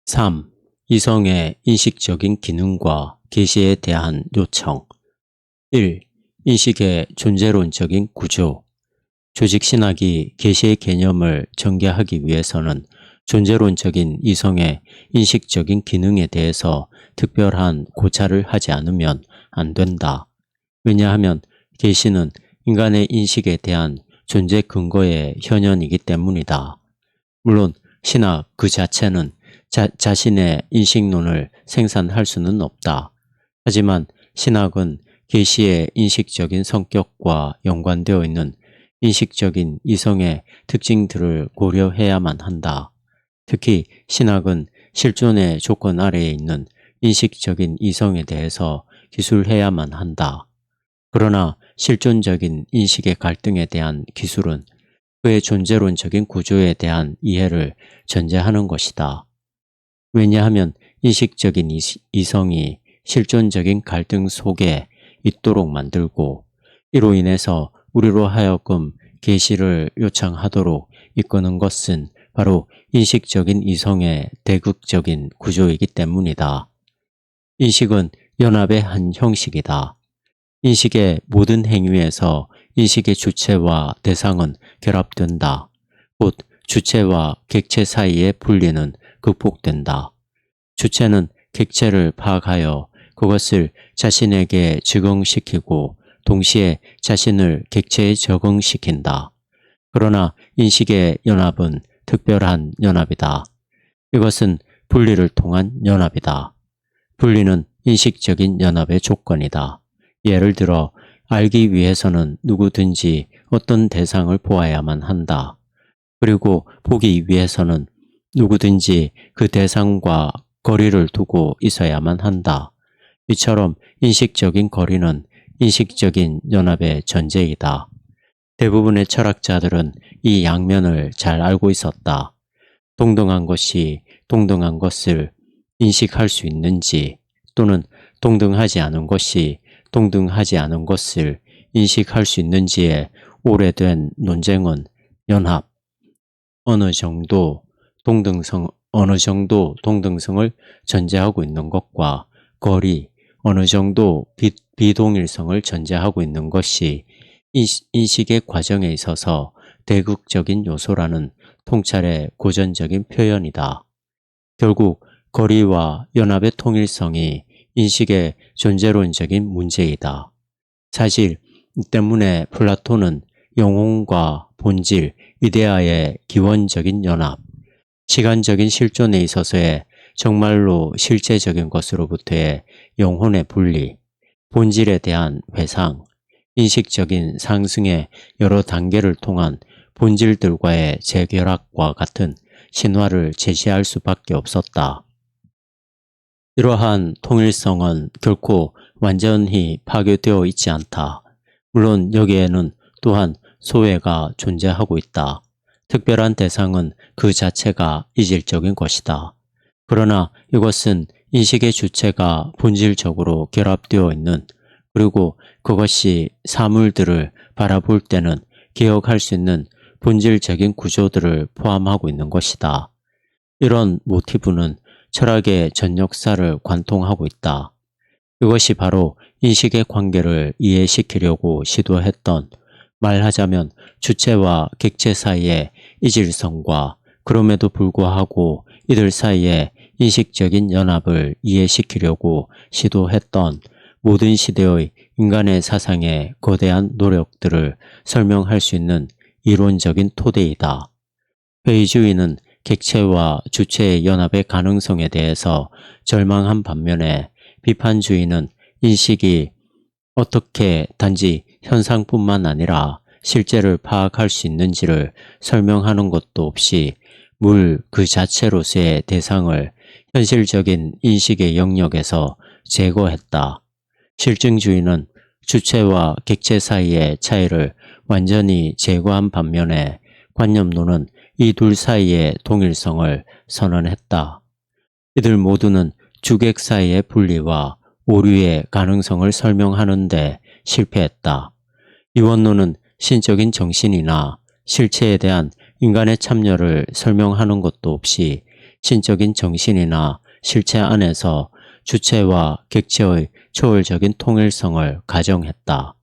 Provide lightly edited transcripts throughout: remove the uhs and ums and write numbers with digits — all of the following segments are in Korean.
3. 이성의 인식적인 기능과 계시에 대한 요청. 1. 인식의 존재론적인 구조. 조직신학이 계시의 개념을 전개하기 위해서는 존재론적인 이성의 인식적인 기능에 대해서 특별한 고찰을 하지 않으면 안 된다. 왜냐하면 계시는 인간의 인식에 대한 존재 근거의 현현이기 때문이다. 물론 신학 그 자체는 자신의 인식론을 생산할 수는 없다. 하지만 신학은 계시의 인식적인 성격과 연관되어 있는 인식적인 이성의 특징들을 고려해야만 한다. 특히 신학은 실존의 조건 아래에 있는 인식적인 이성에 대해서 기술해야만 한다. 그러나 실존적인 인식의 갈등에 대한 기술은 그의 존재론적인 구조에 대한 이해를 전제하는 것이다. 왜냐하면 인식적인 이성이 실존적인 갈등 속에 있도록 만들고 이로 인해서 우리로 하여금 계시를 요청하도록 이끄는 것은 바로 인식적인 이성의 대극적인 구조이기 때문이다. 인식은 연합의 한 형식이다. 인식의 모든 행위에서 인식의 주체와 대상은 결합된다. 곧 주체와 객체 사이의 분리는 극복된다. 주체는 객체를 파악하여 그것을 자신에게 적응시키고 동시에 자신을 객체에 적응시킨다. 그러나 인식의 연합은 특별한 연합이다. 이것은 분리를 통한 연합이다. 분리는 인식적인 연합의 조건이다. 예를 들어 알기 위해서는 누구든지 어떤 대상을 보아야만 한다. 그리고 보기 위해서는 누구든지 그 대상과 거리를 두고 있어야만 한다. 이처럼 인식적인 거리는 인식적인 연합의 전제이다. 대부분의 철학자들은 이 양면을 잘 알고 있었다. 동등한 것이 동등한 것을 인식할 수 있는지 또는 동등하지 않은 것이 동등하지 않은 것을 인식할 수 있는지에 오래된 논쟁은 연합, 어느 정도 동등성을 전제하고 있는 것과 거리, 어느 정도 비동일성을 전제하고 있는 것이 인식의 과정에 있어서 대극적인 요소라는 통찰의 고전적인 표현이다. 결국 거리와 연합의 통일성이 인식의 존재론적인 문제이다. 사실 이 때문에 플라톤은 영혼과 본질, 이데아의 기원적인 연합, 시간적인 실존에 있어서의 정말로 실제적인 것으로부터의 영혼의 분리, 본질에 대한 회상, 인식적인 상승의 여러 단계를 통한 본질들과의 재결합과 같은 신화를 제시할 수밖에 없었다. 이러한 통일성은 결코 완전히 파괴되어 있지 않다. 물론 여기에는 또한 소외가 존재하고 있다. 특별한 대상은 그 자체가 이질적인 것이다. 그러나 이것은 인식의 주체가 본질적으로 결합되어 있는 그리고 그것이 사물들을 바라볼 때는 기억할 수 있는 본질적인 구조들을 포함하고 있는 것이다. 이런 모티브는 철학의 전 역사를 관통하고 있다. 이것이 바로 인식의 관계를 이해시키려고 시도했던 말하자면 주체와 객체 사이의 이질성과 그럼에도 불구하고 이들 사이의 인식적인 연합을 이해시키려고 시도했던 모든 시대의 인간의 사상의 거대한 노력들을 설명할 수 있는 이론적인 토대이다. 회의주의는 객체와 주체의 연합의 가능성에 대해서 절망한 반면에 비판주의는 인식이 어떻게 단지 현상뿐만 아니라 실제를 파악할 수 있는지를 설명하는 것도 없이 물 그 자체로서의 대상을 현실적인 인식의 영역에서 제거했다. 실증주의는 주체와 객체 사이의 차이를 완전히 제거한 반면에 관념론은 이 둘 사이의 동일성을 선언했다. 이들 모두는 주객 사이의 분리와 오류의 가능성을 설명하는 데 실패했다. 이원론은 신적인 정신이나 실체에 대한 인간의 참여를 설명하는 것도 없이 신적인 정신이나 실체 안에서 주체와 객체의 초월적인 통일성을 가정했다.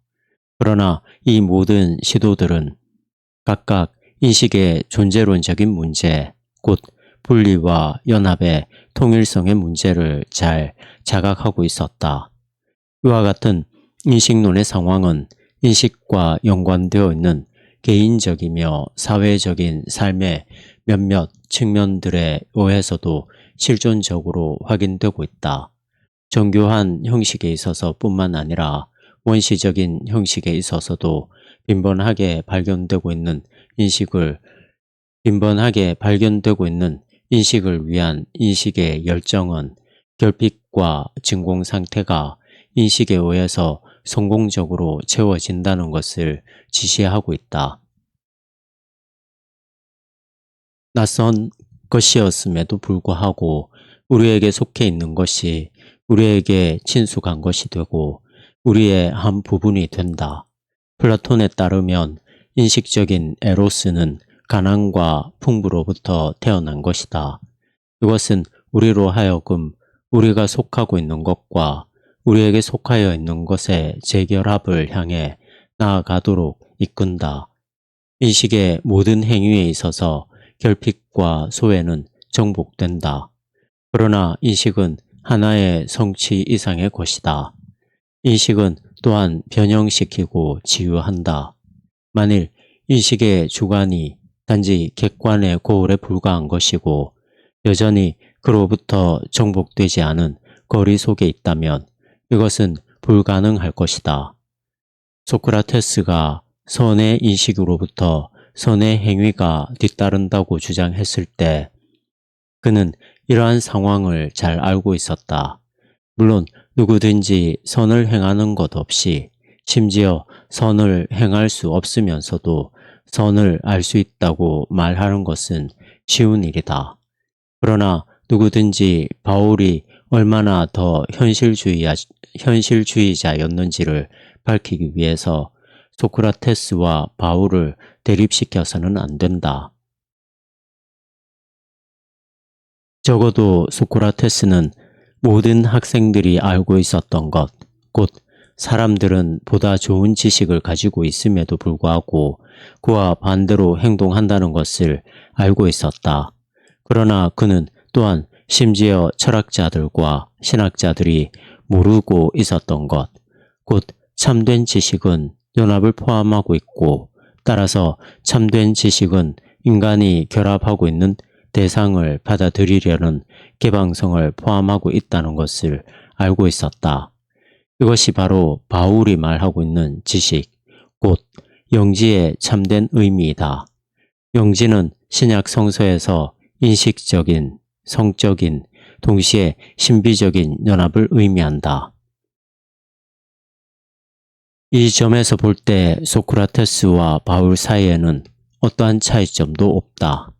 그러나 이 모든 시도들은 각각 인식의 존재론적인 문제, 곧 분리와 연합의 통일성의 문제를 잘 자각하고 있었다. 이와 같은 인식론의 상황은 인식과 연관되어 있는 개인적이며 사회적인 삶의 몇몇 측면들에 의해서도 실존적으로 확인되고 있다. 정교한 형식에 있어서 뿐만 아니라 원시적인 형식에 있어서도 빈번하게 발견되고 있는 인식을 위한 인식의 열정은 결핍과 진공 상태가 인식에 의해서 성공적으로 채워진다는 것을 지시하고 있다. 낯선 것이었음에도 불구하고 우리에게 속해 있는 것이 우리에게 친숙한 것이 되고 우리의 한 부분이 된다. 플라톤에 따르면 인식적인 에로스는 가난과 풍부로부터 태어난 것이다. 이것은 우리로 하여금 우리가 속하고 있는 것과 우리에게 속하여 있는 것의 재결합을 향해 나아가도록 이끈다. 인식의 모든 행위에 있어서 결핍과 소외는 정복된다. 그러나 인식은 하나의 성취 이상의 것이다. 인식은 또한 변형시키고 치유한다. 만일 인식의 주관이 단지 객관의 고울에 불과한 것이고 여전히 그로부터 정복되지 않은 거리 속에 있다면 이것은 불가능할 것이다. 소크라테스가 선의 인식으로부터 선의 행위가 뒤따른다고 주장했을 때 그는 이러한 상황을 잘 알고 있었다. 물론 누구든지 선을 행하는 것 없이 심지어 선을 행할 수 없으면서도 선을 알 수 있다고 말하는 것은 쉬운 일이다. 그러나 누구든지 바울이 얼마나 더 현실주의자였는지를 밝히기 위해서 소크라테스와 바울을 대립시켜서는 안 된다. 적어도 소크라테스는 모든 학생들이 알고 있었던 것, 곧 사람들은 보다 좋은 지식을 가지고 있음에도 불구하고 그와 반대로 행동한다는 것을 알고 있었다. 그러나 그는 또한 심지어 철학자들과 신학자들이 모르고 있었던 것, 곧 참된 지식은 연합을 포함하고 있고 따라서 참된 지식은 인간이 결합하고 있는 대상을 받아들이려는 개방성을 포함하고 있다는 것을 알고 있었다. 이것이 바로 바울이 말하고 있는 지식, 곧 영지의 참된 의미이다. 영지는 신약 성서에서 인식적인, 성적인, 동시에 신비적인 연합을 의미한다. 이 점에서 볼 때 소크라테스와 바울 사이에는 어떠한 차이점도 없다.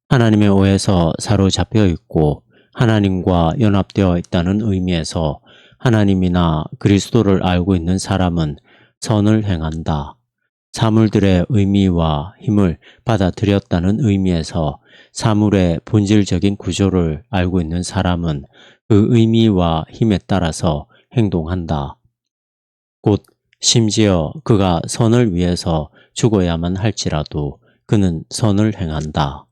하나님에 의해서 사로잡혀 있고 하나님과 연합되어 있다는 의미에서 하나님이나 그리스도를 알고 있는 사람은 선을 행한다. 사물들의 의미와 힘을 받아들였다는 의미에서 사물의 본질적인 구조를 알고 있는 사람은 그 의미와 힘에 따라서 행동한다. 곧 심지어 그가 선을 위해서 죽어야만 할지라도 그는 선을 행한다.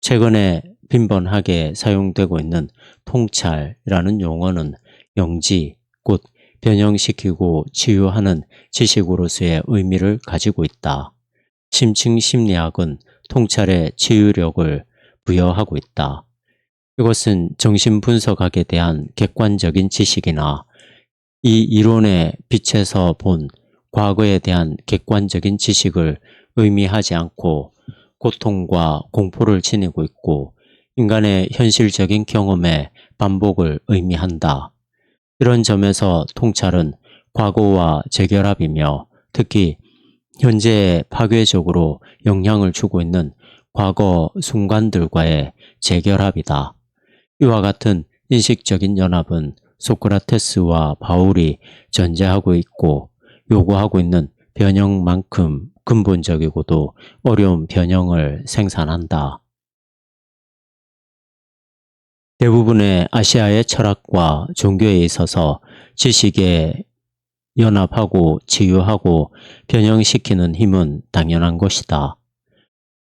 최근에 빈번하게 사용되고 있는 통찰이라는 용어는 영지, 곧 변형시키고 치유하는 지식으로서의 의미를 가지고 있다. 심층심리학은 통찰의 치유력을 부여하고 있다. 이것은 정신분석학에 대한 객관적인 지식이나 이 이론의 빛에서 본 과거에 대한 객관적인 지식을 의미하지 않고 고통과 공포를 지니고 있고 인간의 현실적인 경험의 반복을 의미한다. 이런 점에서 통찰은 과거와 재결합이며 특히 현재에 파괴적으로 영향을 주고 있는 과거 순간들과의 재결합이다. 이와 같은 인식적인 연합은 소크라테스와 바울이 전제하고 있고 요구하고 있는 변형만큼 근본적이고도 어려운 변형을 생산한다. 대부분의 아시아의 철학과 종교에 있어서 지식에 연합하고 치유하고 변형시키는 힘은 당연한 것이다.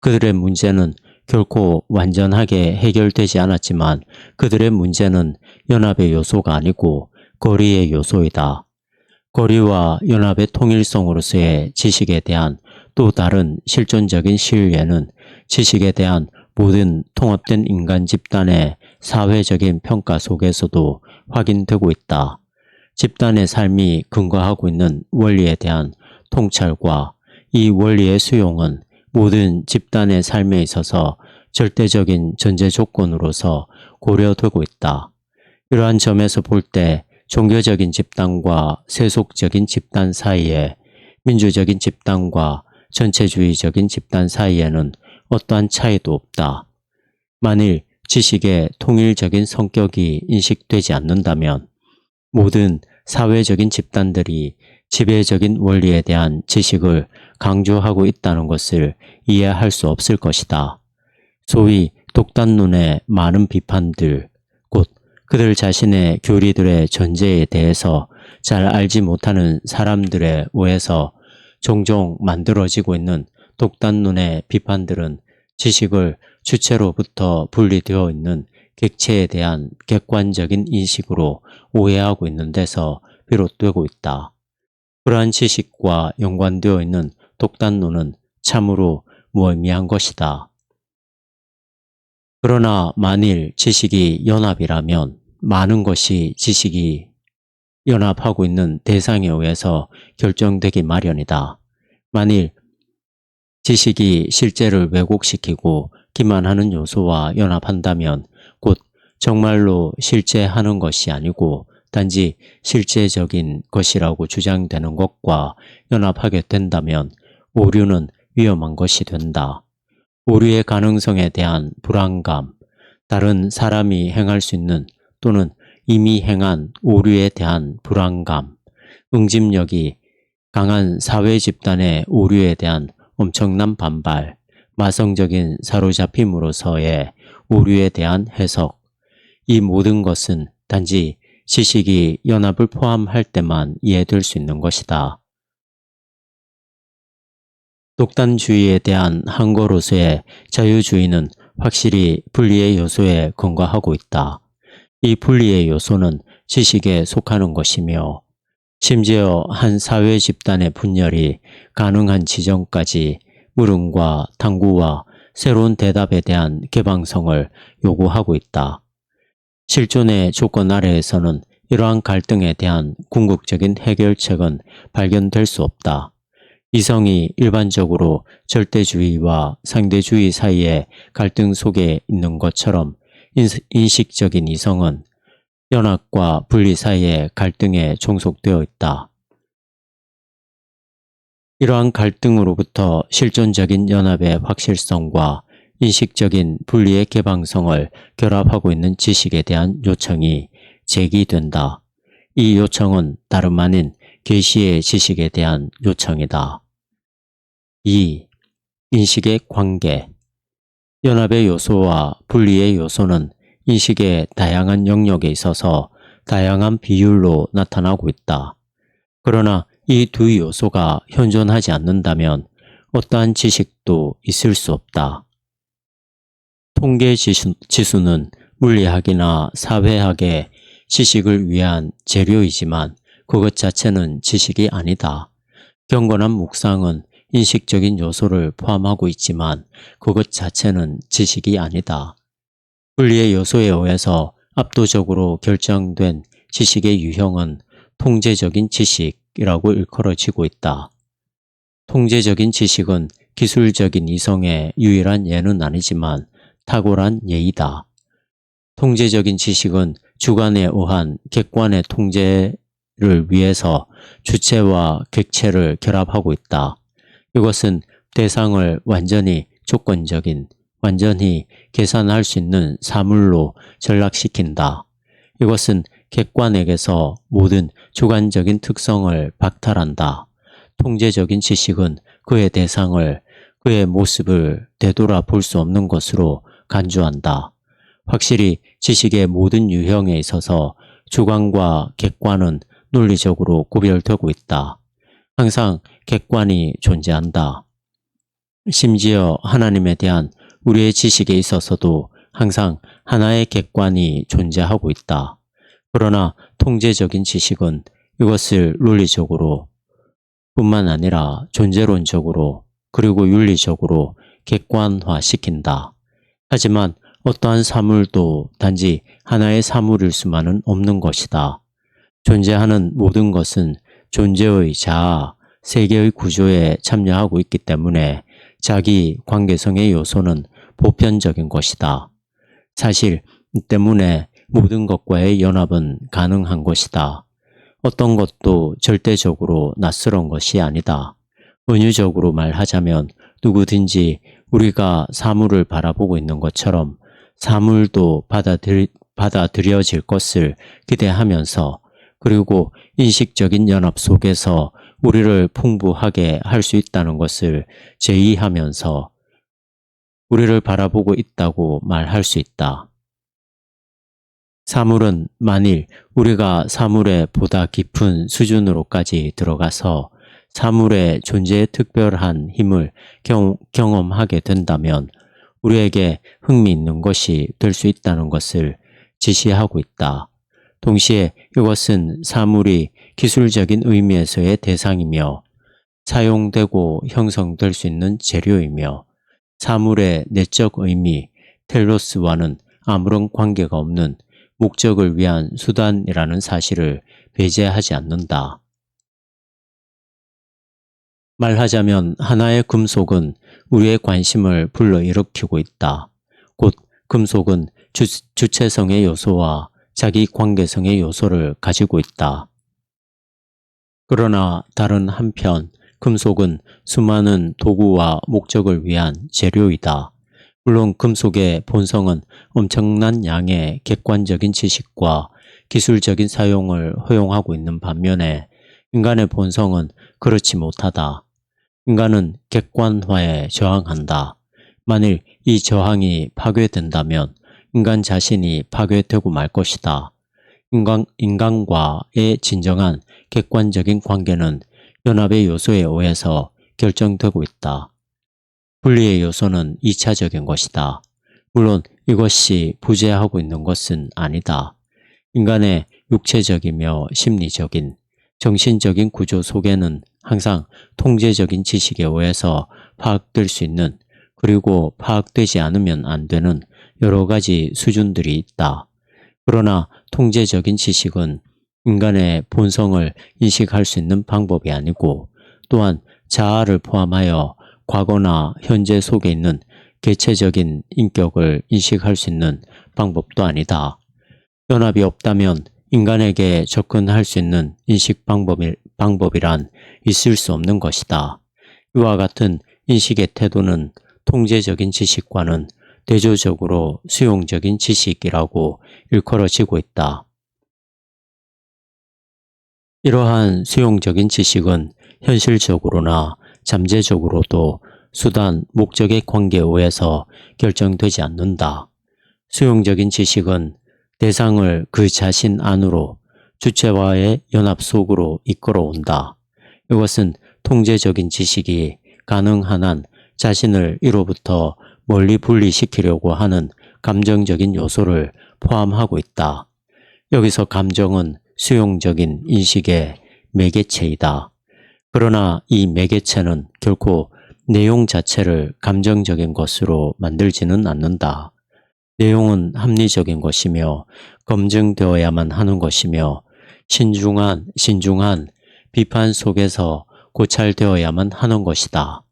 그들의 문제는 결코 완전하게 해결되지 않았지만 그들의 문제는 연합의 요소가 아니고 거리의 요소이다. 거리와 연합의 통일성으로서의 지식에 대한 또 다른 실존적인 신뢰는 지식에 대한 모든 통합된 인간 집단의 사회적인 평가 속에서도 확인되고 있다. 집단의 삶이 근거하고 있는 원리에 대한 통찰과 이 원리의 수용은 모든 집단의 삶에 있어서 절대적인 전제 조건으로서 고려되고 있다. 이러한 점에서 볼 때 종교적인 집단과 세속적인 집단 사이에, 민주적인 집단과 전체주의적인 집단 사이에는 어떠한 차이도 없다. 만일 지식의 통일적인 성격이 인식되지 않는다면 모든 사회적인 집단들이 지배적인 원리에 대한 지식을 강조하고 있다는 것을 이해할 수 없을 것이다. 소위 독단론의 많은 비판들, 곧 그들 자신의 교리들의 전제에 대해서 잘 알지 못하는 사람들에 의해서 종종 만들어지고 있는 독단론의 비판들은 지식을 주체로부터 분리되어 있는 객체에 대한 객관적인 인식으로 오해하고 있는 데서 비롯되고 있다. 그러한 지식과 연관되어 있는 독단론은 참으로 무의미한 것이다. 그러나 만일 지식이 연합이라면 많은 것이 지식이 연합하고 있는 대상에 의해서 결정되기 마련이다. 만일 지식이 실제를 왜곡시키고 기만하는 요소와 연합한다면 곧 정말로 실제하는 것이 아니고 단지 실제적인 것이라고 주장되는 것과 연합하게 된다면 오류는 위험한 것이 된다. 오류의 가능성에 대한 불안감, 다른 사람이 행할 수 있는 또는 이미 행한 오류에 대한 불안감, 응집력이 강한 사회 집단의 오류에 대한 엄청난 반발, 마성적인 사로잡힘으로서의 오류에 대한 해석, 이 모든 것은 단지 지식이 연합을 포함할 때만 이해될 수 있는 것이다. 독단주의에 대한 한거로서의 자유주의는 확실히 분리의 요소에 근거하고 있다. 이 분리의 요소는 지식에 속하는 것이며 심지어 한 사회 집단의 분열이 가능한 지점까지 물음과 탐구와 새로운 대답에 대한 개방성을 요구하고 있다. 실존의 조건 아래에서는 이러한 갈등에 대한 궁극적인 해결책은 발견될 수 없다. 이성이 일반적으로 절대주의와 상대주의 사이의 갈등 속에 있는 것처럼 인식적인 이성은 연합과 분리 사이의 갈등에 종속되어 있다. 이러한 갈등으로부터 실존적인 연합의 확실성과 인식적인 분리의 개방성을 결합하고 있는 지식에 대한 요청이 제기된다. 이 요청은 다름 아닌 계시의 지식에 대한 요청이다. 2. 인식의 관계. 연합의 요소와 분리의 요소는 인식의 다양한 영역에 있어서 다양한 비율로 나타나고 있다. 그러나 이 두 요소가 현존하지 않는다면 어떠한 지식도 있을 수 없다. 통계 지수는 물리학이나 사회학의 지식을 위한 재료이지만 그것 자체는 지식이 아니다. 경건한 묵상은 인식적인 요소를 포함하고 있지만 그것 자체는 지식이 아니다. 분리의 요소에 의해서 압도적으로 결정된 지식의 유형은 통제적인 지식이라고 일컬어지고 있다. 통제적인 지식은 기술적인 이성의 유일한 예는 아니지만 탁월한 예이다. 통제적인 지식은 주관에 의한 객관의 통제를 위해서 주체와 객체를 결합하고 있다. 이것은 대상을 완전히 조건적인, 완전히 계산할 수 있는 사물로 전락시킨다. 이것은 객관에게서 모든 주관적인 특성을 박탈한다. 통제적인 지식은 그의 대상을, 그의 모습을 되돌아 볼 수 없는 것으로 간주한다. 확실히 지식의 모든 유형에 있어서 주관과 객관은 논리적으로 구별되고 있다. 항상 객관이 존재한다. 심지어 하나님에 대한 우리의 지식에 있어서도 항상 하나의 객관이 존재하고 있다. 그러나 통제적인 지식은 이것을 논리적으로 뿐만 아니라 존재론적으로 그리고 윤리적으로 객관화시킨다. 하지만 어떠한 사물도 단지 하나의 사물일 수만은 없는 것이다. 존재하는 모든 것은 존재의 자아, 세계의 구조에 참여하고 있기 때문에 자기 관계성의 요소는 보편적인 것이다. 사실 이 때문에 모든 것과의 연합은 가능한 것이다. 어떤 것도 절대적으로 낯설은 것이 아니다. 은유적으로 말하자면 누구든지 우리가 사물을 바라보고 있는 것처럼 사물도 받아들여질 것을 기대하면서 그리고 인식적인 연합 속에서 우리를 풍부하게 할 수 있다는 것을 제의하면서 우리를 바라보고 있다고 말할 수 있다. 사물은 만일 우리가 사물의 보다 깊은 수준으로까지 들어가서 사물의 존재의 특별한 힘을 경험하게 된다면 우리에게 흥미있는 것이 될 수 있다는 것을 지시하고 있다. 동시에 이것은 사물이 기술적인 의미에서의 대상이며 사용되고 형성될 수 있는 재료이며 사물의 내적 의미, 텔로스와는 아무런 관계가 없는 목적을 위한 수단이라는 사실을 배제하지 않는다. 말하자면 하나의 금속은 우리의 관심을 불러일으키고 있다. 곧 금속은 주체성의 요소와 자기 관계성의 요소를 가지고 있다. 그러나 다른 한편 금속은 수많은 도구와 목적을 위한 재료이다. 물론 금속의 본성은 엄청난 양의 객관적인 지식과 기술적인 사용을 허용하고 있는 반면에 인간의 본성은 그렇지 못하다. 인간은 객관화에 저항한다. 만일 이 저항이 파괴된다면 인간 자신이 파괴되고 말 것이다. 인간과의 진정한 객관적인 관계는 연합의 요소에 의해서 결정되고 있다. 분리의 요소는 2차적인 것이다. 물론 이것이 부재하고 있는 것은 아니다. 인간의 육체적이며 심리적인, 정신적인 구조 속에는 항상 통제적인 지식에 의해서 파악될 수 있는 그리고 파악되지 않으면 안 되는 여러 가지 수준들이 있다. 그러나 통제적인 지식은 인간의 본성을 인식할 수 있는 방법이 아니고 또한 자아를 포함하여 과거나 현재 속에 있는 개체적인 인격을 인식할 수 있는 방법도 아니다. 연합이 없다면 인간에게 접근할 수 있는 인식 방법이란 있을 수 없는 것이다. 이와 같은 인식의 태도는 통제적인 지식과는 대조적으로 수용적인 지식이라고 일컬어지고 있다. 이러한 수용적인 지식은 현실적으로나 잠재적으로도 수단, 목적의 관계에 의해서 결정되지 않는다. 수용적인 지식은 대상을 그 자신 안으로 주체와의 연합 속으로 이끌어온다. 이것은 통제적인 지식이 가능한 한 자신을 이로부터 멀리 분리시키려고 하는 감정적인 요소를 포함하고 있다. 여기서 감정은 수용적인 인식의 매개체이다. 그러나 이 매개체는 결코 내용 자체를 감정적인 것으로 만들지는 않는다. 내용은 합리적인 것이며 검증되어야만 하는 것이며 신중한 비판 속에서 고찰되어야만 하는 것이다.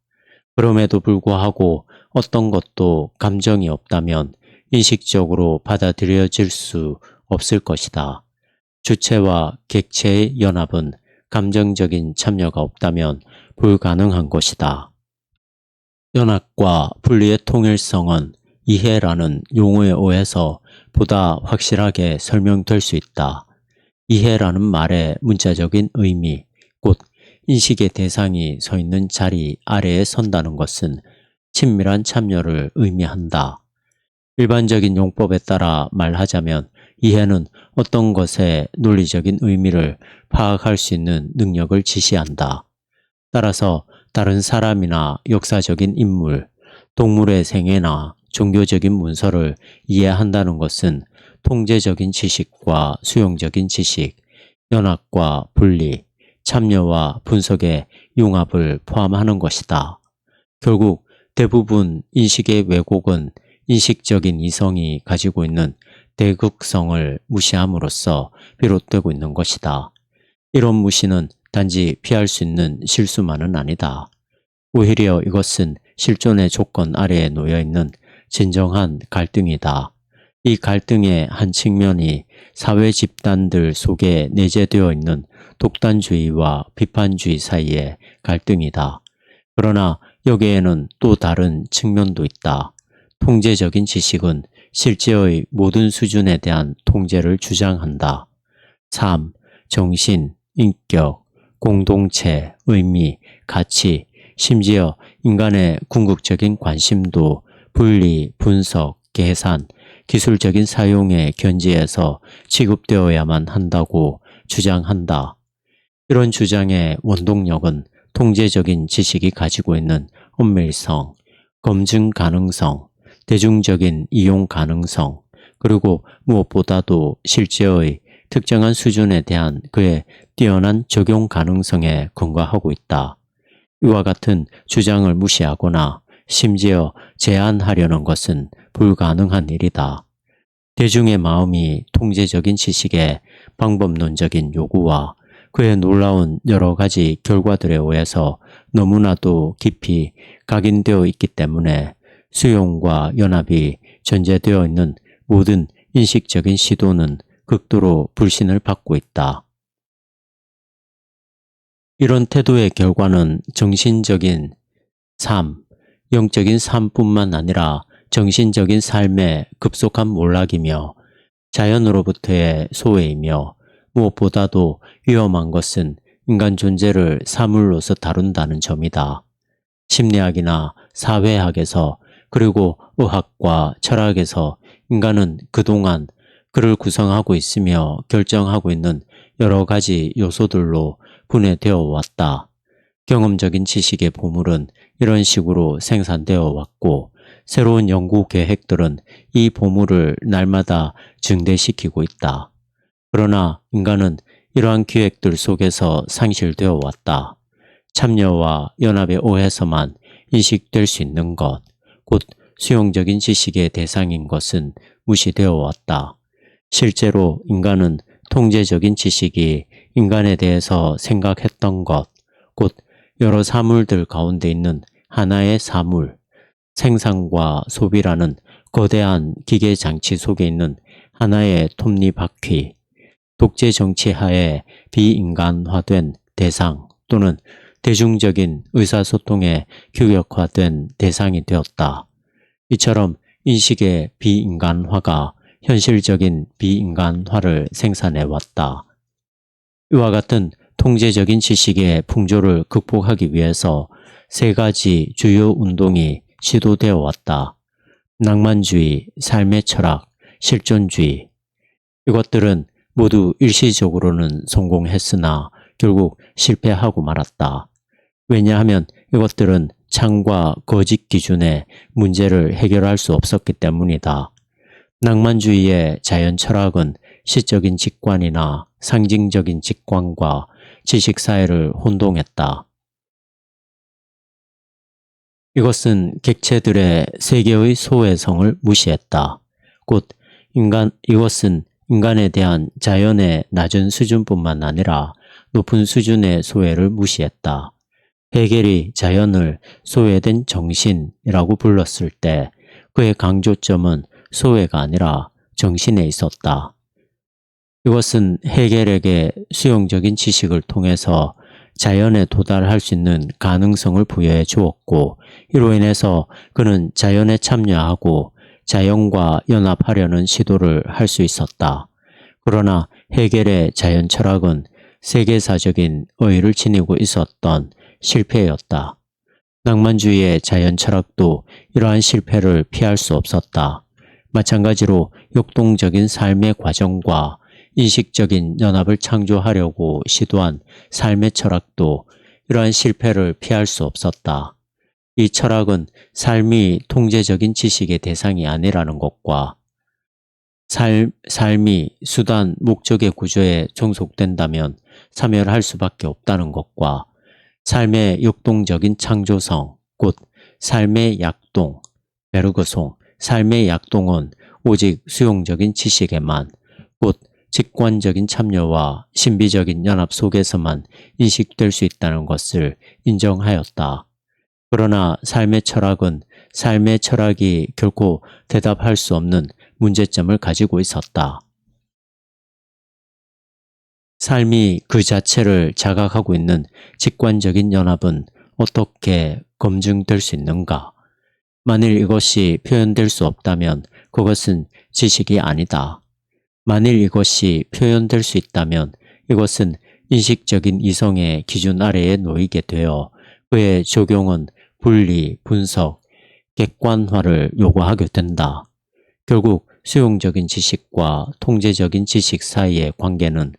그럼에도 불구하고 어떤 것도 감정이 없다면 인식적으로 받아들여질 수 없을 것이다. 주체와 객체의 연합은 감정적인 참여가 없다면 불가능한 것이다. 연합과 분리의 통일성은 이해라는 용어에 의해서 보다 확실하게 설명될 수 있다. 이해라는 말의 문자적인 의미, 곧 인식의 대상이 서 있는 자리 아래에 선다는 것은 친밀한 참여를 의미한다. 일반적인 용법에 따라 말하자면 이해는 어떤 것의 논리적인 의미를 파악할 수 있는 능력을 지시한다. 따라서 다른 사람이나 역사적인 인물, 동물의 생애나 종교적인 문서를 이해한다는 것은 통제적인 지식과 수용적인 지식, 연합과 분리, 참여와 분석의 융합을 포함하는 것이다. 결국 대부분 인식의 왜곡은 인식적인 이성이 가지고 있는 대극성을 무시함으로써 비롯되고 있는 것이다. 이런 무시는 단지 피할 수 있는 실수만은 아니다. 오히려 이것은 실존의 조건 아래에 놓여 있는 진정한 갈등이다. 이 갈등의 한 측면이 사회 집단들 속에 내재되어 있는 독단주의와 비판주의 사이의 갈등이다. 그러나 여기에는 또 다른 측면도 있다. 통제적인 지식은 실제의 모든 수준에 대한 통제를 주장한다. 삶, 정신, 인격, 공동체, 의미, 가치, 심지어 인간의 궁극적인 관심도 분리, 분석, 계산, 기술적인 사용의 견지에서 취급되어야만 한다고 주장한다. 이런 주장의 원동력은 통제적인 지식이 가지고 있는 엄밀성, 검증 가능성, 대중적인 이용 가능성, 그리고 무엇보다도 실제의 특정한 수준에 대한 그의 뛰어난 적용 가능성에 근거하고 있다. 이와 같은 주장을 무시하거나 심지어 제한하려는 것은 불가능한 일이다. 대중의 마음이 통제적인 지식의 방법론적인 요구와 그의 놀라운 여러 가지 결과들에 의해서 너무나도 깊이 각인되어 있기 때문에 수용과 연합이 전제되어 있는 모든 인식적인 시도는 극도로 불신을 받고 있다. 이런 태도의 결과는 정신적인 삶, 영적인 삶뿐만 아니라 정신적인 삶의 급속한 몰락이며 자연으로부터의 소외이며 무엇보다도 위험한 것은 인간 존재를 사물로서 다룬다는 점이다. 심리학이나 사회학에서 그리고 의학과 철학에서 인간은 그동안 그를 구성하고 있으며 결정하고 있는 여러 가지 요소들로 분해되어 왔다. 경험적인 지식의 보물은 이런 식으로 생산되어 왔고 새로운 연구 계획들은 이 보물을 날마다 증대시키고 있다. 그러나 인간은 이러한 기획들 속에서 상실되어 왔다. 참여와 연합에 의해서만 인식될 수 있는 것, 곧 수용적인 지식의 대상인 것은 무시되어 왔다. 실제로 인간은 통제적인 지식이 인간에 대해서 생각했던 것, 곧 여러 사물들 가운데 있는 하나의 사물, 생산과 소비라는 거대한 기계 장치 속에 있는 하나의 톱니바퀴, 독재 정치 하에 비인간화된 대상 또는 대중적인 의사소통에 규격화된 대상이 되었다. 이처럼 인식의 비인간화가 현실적인 비인간화를 생산해왔다. 이와 같은 통제적인 지식의 풍조를 극복하기 위해서 세 가지 주요 운동이 시도되어 왔다. 낭만주의, 삶의 철학, 실존주의. 이것들은 모두 일시적으로는 성공했으나 결국 실패하고 말았다. 왜냐하면 이것들은 창과 거짓 기준의 문제를 해결할 수 없었기 때문이다. 낭만주의의 자연 철학은 시적인 직관이나 상징적인 직관과 지식사회를 혼동했다. 이것은 객체들의 세계의 소외성을 무시했다. 곧 이것은 인간에 대한 자연의 낮은 수준뿐만 아니라 높은 수준의 소외를 무시했다. 헤겔이 자연을 소외된 정신이라고 불렀을 때 그의 강조점은 소외가 아니라 정신에 있었다. 이것은 헤겔에게 수용적인 지식을 통해서 자연에 도달할 수 있는 가능성을 부여해 주었고 이로 인해서 그는 자연에 참여하고 자연과 연합하려는 시도를 할 수 있었다. 그러나 헤겔의 자연 철학은 세계사적인 의의를 지니고 있었던 실패였다. 낭만주의의 자연 철학도 이러한 실패를 피할 수 없었다. 마찬가지로 역동적인 삶의 과정과 인식적인 연합을 창조하려고 시도한 삶의 철학도 이러한 실패를 피할 수 없었다. 이 철학은 삶이 통제적인 지식의 대상이 아니라는 것과 삶이 수단, 목적의 구조에 종속된다면 사멸할 수밖에 없다는 것과 삶의 역동적인 창조성, 곧 삶의 약동, 베르그송, 삶의 약동은 오직 수용적인 지식에만, 곧 직관적인 참여와 신비적인 연합 속에서만 인식될 수 있다는 것을 인정하였다. 그러나 삶의 철학은 삶의 철학이 결코 대답할 수 없는 문제점을 가지고 있었다. 삶이 그 자체를 자각하고 있는 직관적인 연합은 어떻게 검증될 수 있는가? 만일 이것이 표현될 수 없다면 그것은 지식이 아니다. 만일 이것이 표현될 수 있다면 이것은 인식적인 이성의 기준 아래에 놓이게 되어 그의 적용은 분리, 분석, 객관화를 요구하게 된다. 결국 수용적인 지식과 통제적인 지식 사이의 관계는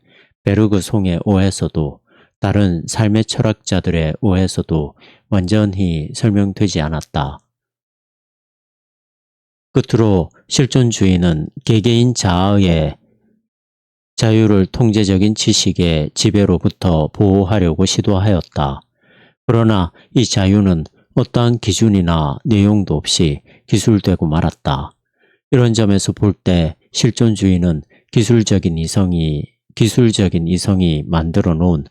베르그송의 오에서도 다른 삶의 철학자들의 오에서도 완전히 설명되지 않았다. 끝으로 실존주의는 개개인 자아의 자유를 통제적인 지식의 지배로부터 보호하려고 시도하였다. 그러나 이 자유는 어떠한 기준이나 내용도 없이 기술되고 말았다. 이런 점에서 볼 때 실존주의는 기술적인 이성이 만들어 놓은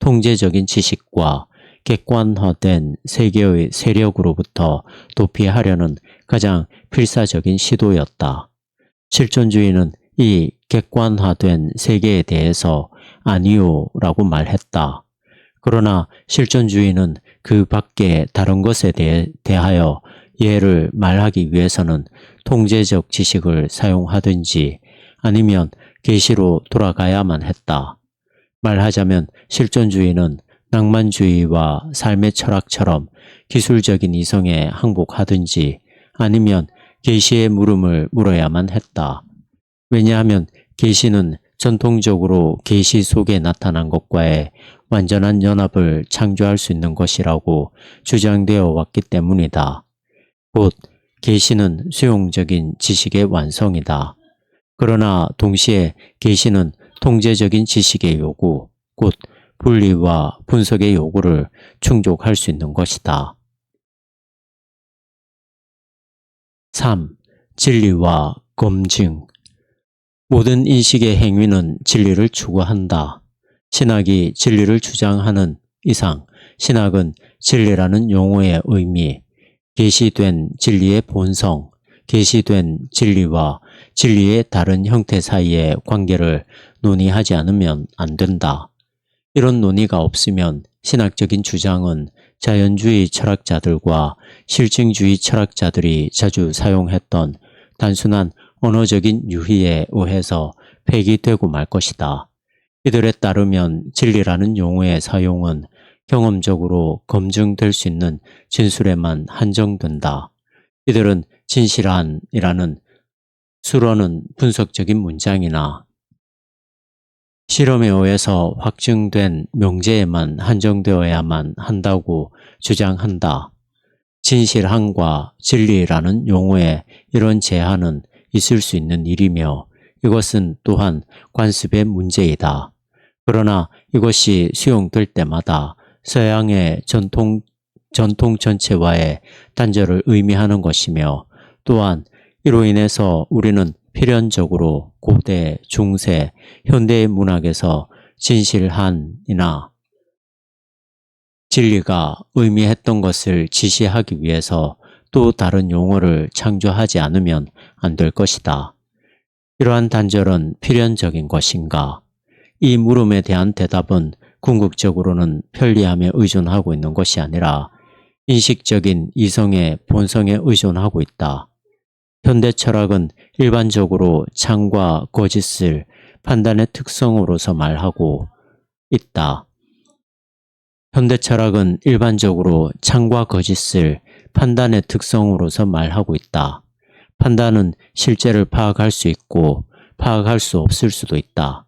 통제적인 지식과 객관화된 세계의 세력으로부터 도피하려는 가장 필사적인 시도였다. 실존주의는 이 객관화된 세계에 대해서 아니요라고 말했다. 그러나 실존주의는 그 밖의 다른 것에 대하여 예를 말하기 위해서는 통제적 지식을 사용하든지 아니면 계시로 돌아가야만 했다. 말하자면 실존주의는 낭만주의와 삶의 철학처럼 기술적인 이성에 항복하든지 아니면 계시의 물음을 물어야만 했다. 왜냐하면 계시는 전통적으로 계시 속에 나타난 것과의 완전한 연합을 창조할 수 있는 것이라고 주장되어 왔기 때문이다. 곧 계시는 수용적인 지식의 완성이다. 그러나 동시에 계시는 통제적인 지식의 요구, 곧 분리와 분석의 요구를 충족할 수 있는 것이다. 3. 진리와 검증. 모든 인식의 행위는 진리를 추구한다. 신학이 진리를 주장하는 이상 신학은 진리라는 용어의 의미, 계시된 진리의 본성, 계시된 진리와 진리의 다른 형태 사이의 관계를 논의하지 않으면 안 된다. 이런 논의가 없으면 신학적인 주장은 자연주의 철학자들과 실증주의 철학자들이 자주 사용했던 단순한 언어적인 유희에 의해서 폐기되고 말 것이다. 이들에 따르면 진리라는 용어의 사용은 경험적으로 검증될 수 있는 진술에만 한정된다. 이들은 진실한이라는 수로는 분석적인 문장이나 실험에 의해서 확증된 명제에만 한정되어야만 한다고 주장한다. 진실함과 진리라는 용어에 이런 제한은 있을 수 있는 일이며 이것은 또한 관습의 문제이다. 그러나 이것이 수용될 때마다 서양의 전통 전체와의 단절을 의미하는 것이며 또한 이로 인해서 우리는 필연적으로 고대, 중세, 현대의 문학에서 진실한이나 진리가 의미했던 것을 지시하기 위해서 또 다른 용어를 창조하지 않으면 안 될 것이다. 이러한 단절은 필연적인 것인가? 이 물음에 대한 대답은 궁극적으로는 편리함에 의존하고 있는 것이 아니라 인식적인 이성의 본성에 의존하고 있다. 현대 철학은 일반적으로 참과 거짓을 판단의 특성으로서 말하고 있다. 현대 철학은 일반적으로 참과 거짓을 판단의 특성으로서 말하고 있다. 판단은 실제를 파악할 수 있고 파악할 수 없을 수도 있다.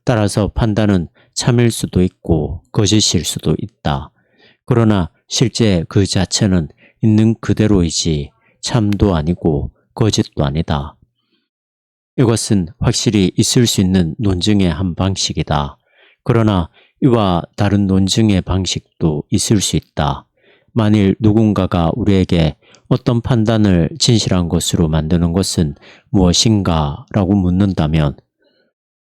따라서 판단은 참일 수도 있고 거짓일 수도 있다. 그러나 실제 그 자체는 있는 그대로이지 참도 아니고 거짓도 아니다. 이것은 확실히 있을 수 있는 논증의 한 방식이다. 그러나 이와 다른 논증의 방식도 있을 수 있다. 만일 누군가가 우리에게 어떤 판단을 진실한 것으로 만드는 것은 무엇인가 라고 묻는다면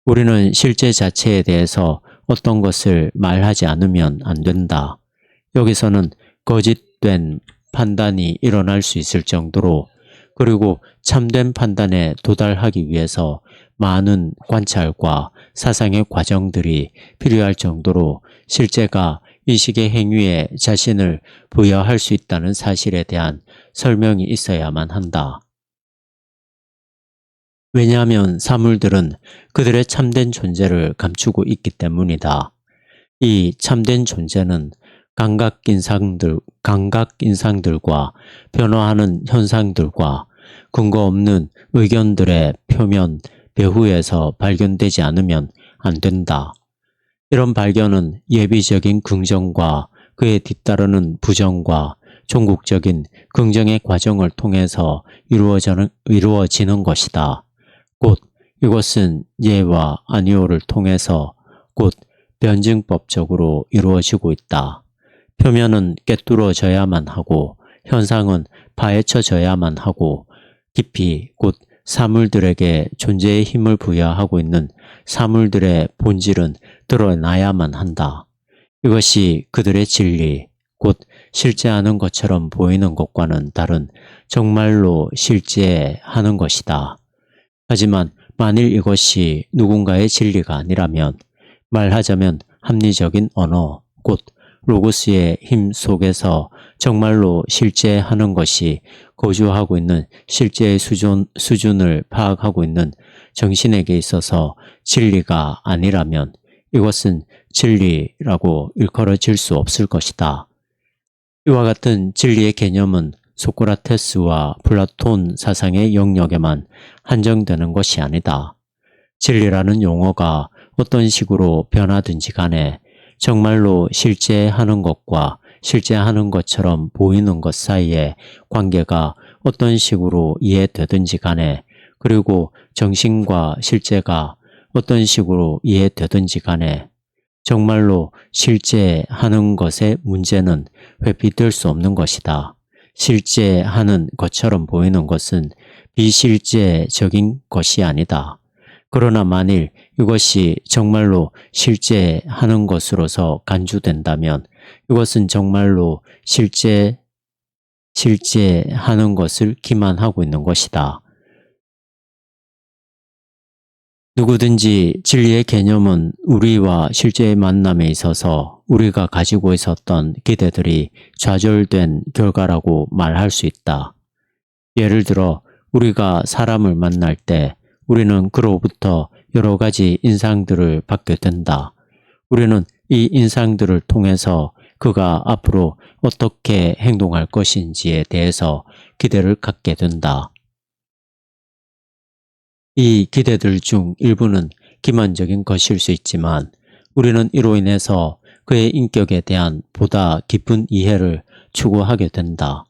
우리는 실제 자체에 대해서 어떤 것을 말하지 않으면 안 된다. 여기서는 거짓된 판단이 일어날 수 있을 정도로 그리고 참된 판단에 도달하기 위해서 많은 관찰과 사상의 과정들이 필요할 정도로 실제가 이 식의 행위에 자신을 부여할 수 있다는 사실에 대한 설명이 있어야만 한다. 왜냐하면 사물들은 그들의 참된 존재를 감추고 있기 때문이다. 이 참된 존재는 감각인상들과 변화하는 현상들과 근거 없는 의견들의 표면 배후에서 발견되지 않으면 안 된다. 이런 발견은 예비적인 긍정과 그에 뒤따르는 부정과 종국적인 긍정의 과정을 통해서 이루어지는 것이다. 곧 이것은 예와 아니오를 통해서 곧 변증법적으로 이루어지고 있다. 표면은 꿰뚫어져야만 하고 현상은 파헤쳐져야만 하고 깊이 곧 사물들에게 존재의 힘을 부여하고 있는 사물들의 본질은 드러나야만 한다. 이것이 그들의 진리, 곧 실제하는 것처럼 보이는 것과는 다른 정말로 실제하는 것이다. 하지만 만일 이것이 누군가의 진리가 아니라면 말하자면 합리적인 언어, 곧 로고스의 힘 속에서 정말로 실제하는 것이 거주하고 있는 실제의 수준을 파악하고 있는 정신에게 있어서 진리가 아니라면 이것은 진리라고 일컬어질 수 없을 것이다. 이와 같은 진리의 개념은 소크라테스와 플라톤 사상의 영역에만 한정되는 것이 아니다. 진리라는 용어가 어떤 식으로 변하든지 간에 정말로 실제하는 것과 실제하는 것처럼 보이는 것 사이의 관계가 어떤 식으로 이해되든지 간에 그리고 정신과 실제가 어떤 식으로 이해되든지 간에 정말로 실제하는 것의 문제는 회피될 수 없는 것이다. 실제하는 것처럼 보이는 것은 비실제적인 것이 아니다. 그러나 만일 이것이 정말로 실제하는 것으로서 간주된다면 이것은 정말로 실제하는 것을 기만하고 있는 것이다. 누구든지 진리의 개념은 우리와 실제의 만남에 있어서 우리가 가지고 있었던 기대들이 좌절된 결과라고 말할 수 있다. 예를 들어 우리가 사람을 만날 때 우리는 그로부터 여러 가지 인상들을 받게 된다. 우리는 이 인상들을 통해서 그가 앞으로 어떻게 행동할 것인지에 대해서 기대를 갖게 된다. 이 기대들 중 일부는 기만적인 것일 수 있지만 우리는 이로 인해서 그의 인격에 대한 보다 깊은 이해를 추구하게 된다.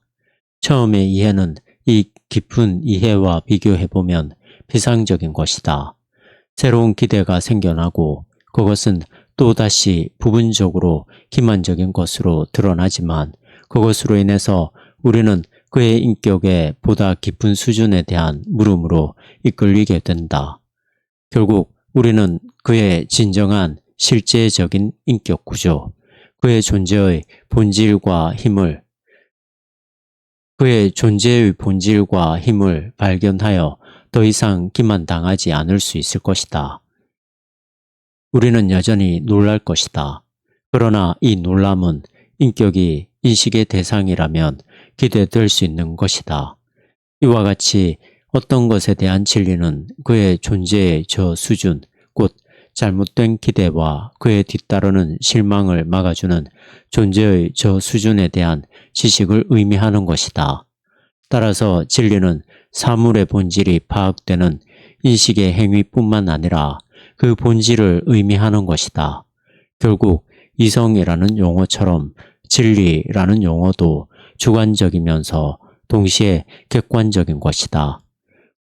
처음의 이해는 이 깊은 이해와 비교해보면 비상적인 것이다. 새로운 기대가 생겨나고 그것은 또다시 부분적으로 기만적인 것으로 드러나지만 그것으로 인해서 우리는 그의 인격의 보다 깊은 수준에 대한 물음으로 이끌리게 된다. 결국 우리는 그의 진정한 실제적인 인격 구조, 그의 존재의 본질과 힘을 발견하여 더 이상 기만당하지 않을 수 있을 것이다. 우리는 여전히 놀랄 것이다. 그러나 이 놀람은 인격이 인식의 대상이라면 기대될 수 있는 것이다. 이와 같이 어떤 것에 대한 진리는 그의 존재의 저 수준, 곧 잘못된 기대와 그에 뒤따르는 실망을 막아주는 존재의 저 수준에 대한 지식을 의미하는 것이다. 따라서 진리는 사물의 본질이 파악되는 인식의 행위뿐만 아니라 그 본질을 의미하는 것이다. 결국 이성이라는 용어처럼 진리라는 용어도 주관적이면서 동시에 객관적인 것이다.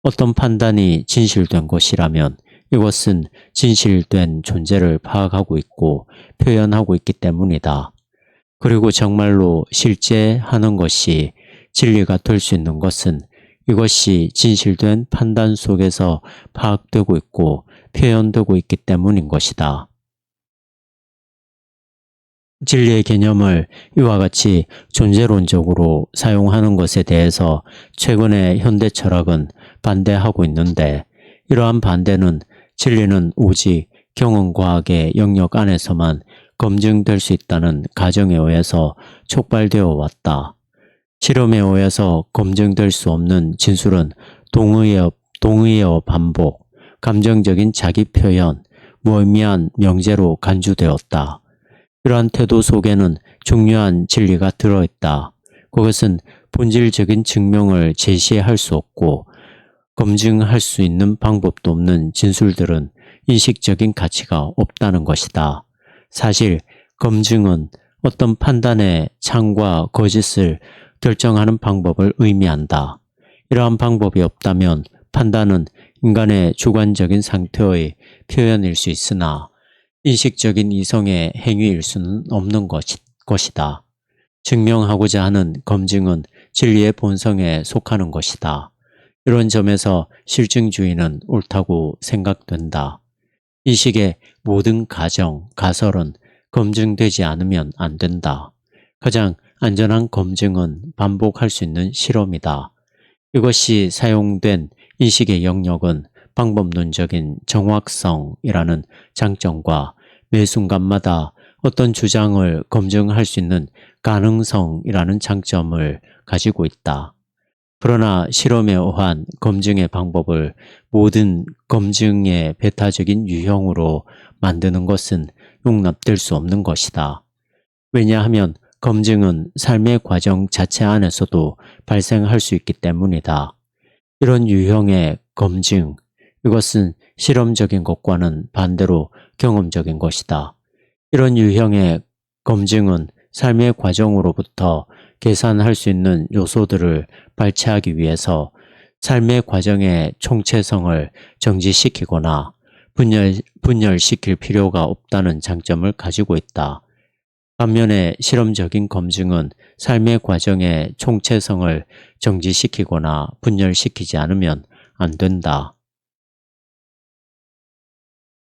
어떤 판단이 진실된 것이라면 이것은 진실된 존재를 파악하고 있고 표현하고 있기 때문이다. 그리고 정말로 실제 하는 것이 진리가 될 수 있는 것은 이것이 진실된 판단 속에서 파악되고 있고 표현되고 있기 때문인 것이다. 진리의 개념을 이와 같이 존재론적으로 사용하는 것에 대해서 최근에 현대 철학은 반대하고 있는데, 이러한 반대는 진리는 오직 경험과학의 영역 안에서만 검증될 수 있다는 가정에 의해서 촉발되어 왔다. 실험에 의해서 검증될 수 없는 진술은 동의어 반복, 감정적인 자기 표현, 무의미한 명제로 간주되었다. 이러한 태도 속에는 중요한 진리가 들어있다. 그것은 본질적인 증명을 제시할 수 없고 검증할 수 있는 방법도 없는 진술들은 인식적인 가치가 없다는 것이다. 사실 검증은 어떤 판단의 참과 거짓을 결정하는 방법을 의미한다. 이러한 방법이 없다면 판단은 인간의 주관적인 상태의 표현일 수 있으나 인식적인 이성의 행위일 수는 없는 것이다. 증명하고자 하는 검증은 진리의 본성에 속하는 것이다. 이런 점에서 실증주의는 옳다고 생각된다. 인식의 모든 가설은 검증되지 않으면 안 된다. 가장 안전한 검증은 반복할 수 있는 실험이다. 이것이 사용된 인식의 영역은 방법론적인 정확성이라는 장점과 매 순간마다 어떤 주장을 검증할 수 있는 가능성이라는 장점을 가지고 있다. 그러나 실험에 의한 검증의 방법을 모든 검증의 배타적인 유형으로 만드는 것은 용납될 수 없는 것이다. 왜냐하면 검증은 삶의 과정 자체 안에서도 발생할 수 있기 때문이다. 이런 유형의 검증, 이것은 실험적인 것과는 반대로 경험적인 것이다. 이런 유형의 검증은 삶의 과정으로부터 계산할 수 있는 요소들을 발췌하기 위해서 삶의 과정의 총체성을 정지시키거나 분열시킬 필요가 없다는 장점을 가지고 있다. 반면에 실험적인 검증은 삶의 과정의 총체성을 정지시키거나 분열시키지 않으면 안 된다.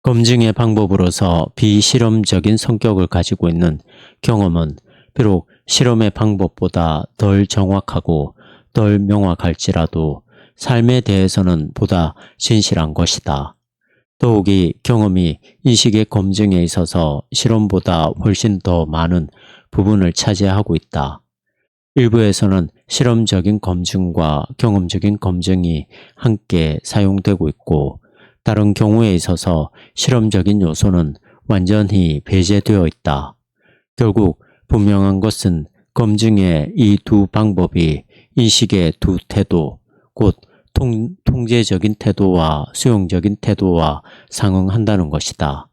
검증의 방법으로서 비실험적인 성격을 가지고 있는 경험은 비록 실험의 방법보다 덜 정확하고 덜 명확할지라도 삶에 대해서는 보다 진실한 것이다. 더욱이 경험이 인식의 검증에 있어서 실험보다 훨씬 더 많은 부분을 차지하고 있다. 일부에서는 실험적인 검증과 경험적인 검증이 함께 사용되고 있고, 다른 경우에 있어서 실험적인 요소는 완전히 배제되어 있다. 결국 분명한 것은 검증의 이 두 방법이 인식의 두 태도, 곧 통제적인 태도와 수용적인 태도와 상응한다는 것이다.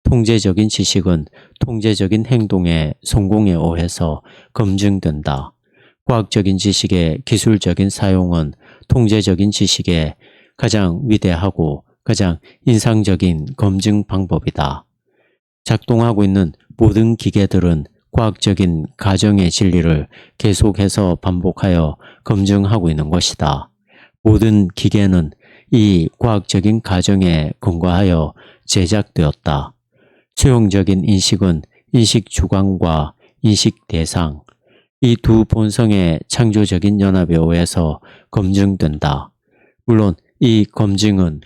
통제적인 지식은 통제적인 행동의 성공에 의해서 검증된다. 과학적인 지식의 기술적인 사용은 통제적인 지식의 가장 위대하고 가장 인상적인 검증 방법이다. 작동하고 있는 모든 기계들은 과학적인 가정의 진리를 계속해서 반복하여 검증하고 있는 것이다. 모든 기계는 이 과학적인 가정에 근거하여 제작되었다. 수용적인 인식은 인식 주관과 인식 대상, 이 두 본성의 창조적인 연합에 의해서 검증된다. 물론 이 검증은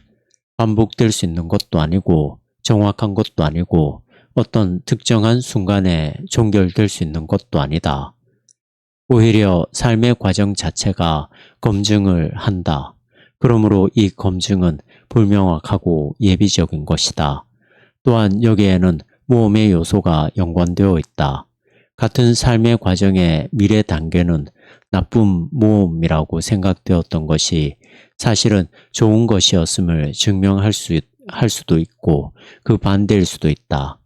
반복될 수 있는 것도 아니고 정확한 것도 아니고 어떤 특정한 순간에 종결될 수 있는 것도 아니다. 오히려 삶의 과정 자체가 검증을 한다. 그러므로 이 검증은 불명확하고 예비적인 것이다. 또한 여기에는 모험의 요소가 연관되어 있다. 같은 삶의 과정의 미래 단계는 나쁜 모험이라고 생각되었던 것이 사실은 좋은 것이었음을 증명할 수도 있고 그 반대일 수도 있다.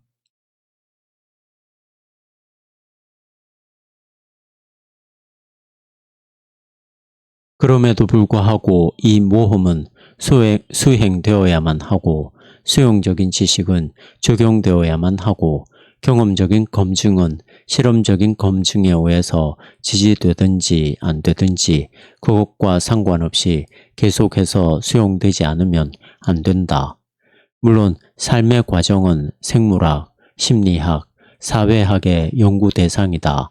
그럼에도 불구하고 이 모험은 수행되어야만 하고 수용적인 지식은 적용되어야만 하고 경험적인 검증은 실험적인 검증에 의해서 지지되든지 안 되든지 그것과 상관없이 계속해서 수용되지 않으면 안 된다. 물론 삶의 과정은 생물학, 심리학, 사회학의 연구 대상이다.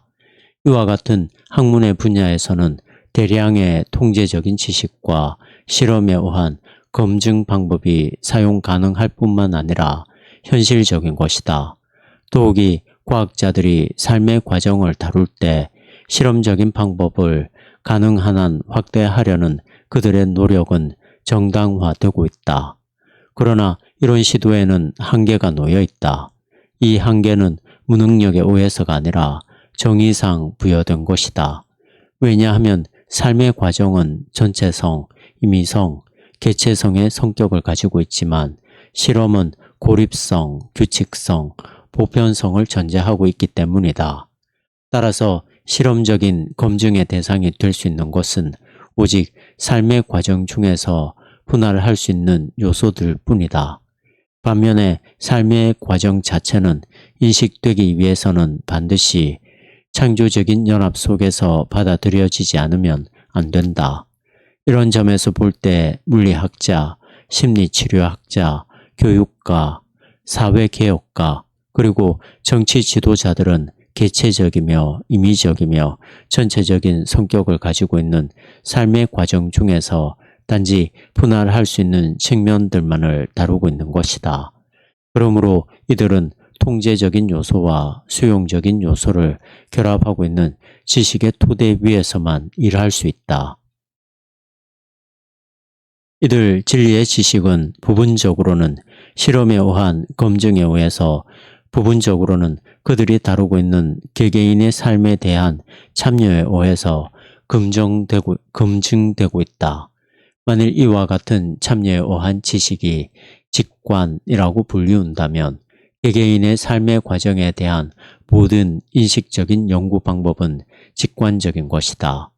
이와 같은 학문의 분야에서는 대량의 통제적인 지식과 실험에 의한 검증 방법이 사용 가능할 뿐만 아니라 현실적인 것이다. 더욱이 과학자들이 삶의 과정을 다룰 때 실험적인 방법을 가능한 한 확대하려는 그들의 노력은 정당화되고 있다. 그러나 이런 시도에는 한계가 놓여 있다. 이 한계는 무능력에 의해서가 아니라 정의상 부여된 것이다. 왜냐하면 삶의 과정은 전체성, 임의성, 개체성의 성격을 가지고 있지만 실험은 고립성, 규칙성, 보편성을 전제하고 있기 때문이다. 따라서 실험적인 검증의 대상이 될 수 있는 것은 오직 삶의 과정 중에서 분할할 수 있는 요소들 뿐이다. 반면에 삶의 과정 자체는 인식되기 위해서는 반드시 창조적인 연합 속에서 받아들여지지 않으면 안 된다. 이런 점에서 볼 때 물리학자, 심리치료학자, 교육가, 사회개혁가, 그리고 정치 지도자들은 개체적이며 임의적이며 전체적인 성격을 가지고 있는 삶의 과정 중에서 단지 분할할 수 있는 측면들만을 다루고 있는 것이다. 그러므로 이들은 통제적인 요소와 수용적인 요소를 결합하고 있는 지식의 토대 위에서만 일할 수 있다. 이들 진리의 지식은 부분적으로는 실험에 의한 검증에 의해서 부분적으로는 그들이 다루고 있는 개개인의 삶에 대한 참여에 의해서 검증되고 있다. 만일 이와 같은 참여에 의한 지식이 직관이라고 불리운다면 개개인의 삶의 과정에 대한 모든 인식적인 연구 방법은 직관적인 것이다.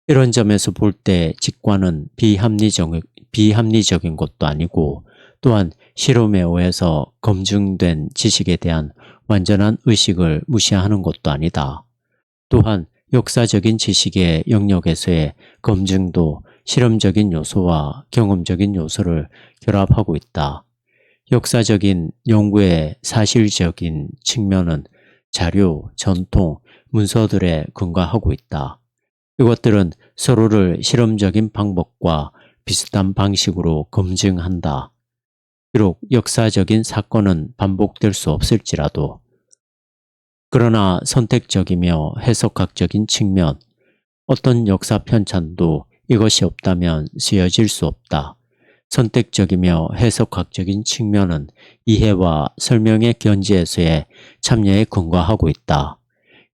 이런 점에서 볼 때 직관은 비합리적인 것도 아니고 또한 실험에 의해서 검증된 지식에 대한 완전한 의식을 무시하는 것도 아니다. 또한 역사적인 지식의 영역에서의 검증도 실험적인 요소와 경험적인 요소를 결합하고 있다. 역사적인 연구의 사실적인 측면은 자료, 전통, 문서들에 근거하고 있다. 이것들은 서로를 실험적인 방법과 비슷한 방식으로 검증한다. 비록 역사적인 사건은 반복될 수 없을지라도 그러나 선택적이며 해석학적인 측면, 어떤 역사 편찬도 이것이 없다면 쓰여질 수 없다. 선택적이며 해석학적인 측면은 이해와 설명의 견지에서의 참여에 근거하고 있다.